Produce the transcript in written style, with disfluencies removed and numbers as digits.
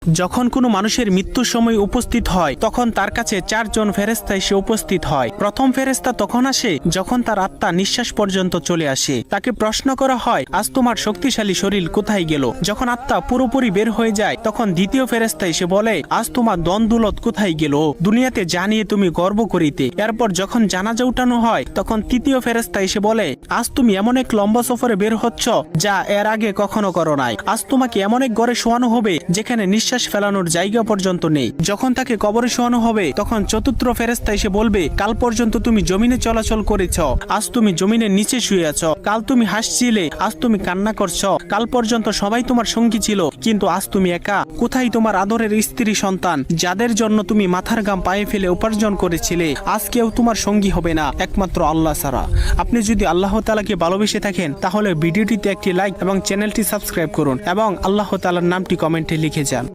যখন কোনো মানুষের মৃত্যুর সময় উপস্থিত হয় তখন তার কাছে চারজন ফেরেশতা এসে উপস্থিত হয়। প্রথম ফেরেশতা তখন আসে যখন তার আত্মা নিঃশ্বাস পর্যন্ত চলে আসে। তাকে প্রশ্ন করা হয়, আজ তোমার শক্তিশালী শরীর কোথায় গেল? যখন আত্মা পুরোপুরি বের হয়ে যায় তখন দ্বিতীয় ফেরেশতা এসে বলে, আজ তোমার দন-দৌলত কোথায় গেল? দুনিয়াতে জানিয়ে তুমি গর্ব করিতে। এরপর যখন জানাজা উঠানো হয় তখন তৃতীয় ফেরেশতা এসে বলে, আজ তুমি এমন এক লম্বা সফরে বের হচ্ছ যা এর আগে কখনো করো নাই। আজ তোমাকে এমন এক ঘরে শোয়ানো হবে যেখানে নিঃশ্বাস ফেলানোর জায়গা পর্যন্ত নেই। যখন তাকে কবরে শোয়ানো হবে তখন চতুর্থ ফেরেশতা এসে বলবে, কাল পর্যন্ত তুমি জমিনে চলাচল করেছ, আজ তুমি জমিনের নিচে শুয়ে আছো। কাল তুমি হাসছিলে, আজ তুমি কান্না করছ। কাল পর্যন্ত সবাই তোমার সঙ্গী ছিল, কিন্তু আজ তুমি একা। কোথায় তোমার আদরের স্ত্রী সন্তান যাদের জন্য তুমি মাথার ঘাম পায়ে ফেলে উপার্জন করেছিলে? আজ কেউ তোমার সঙ্গী হবে না একমাত্র আল্লাহ ছাড়া। আপনি যদি আল্লাহ তাআলাকে ভালোবেসে থাকেন তাহলে ভিডিওটিতে একটি লাইক এবং চ্যানেলটি সাবস্ক্রাইব করুন এবং আল্লাহ তাআলার নামটি কমেন্টে লিখে যান।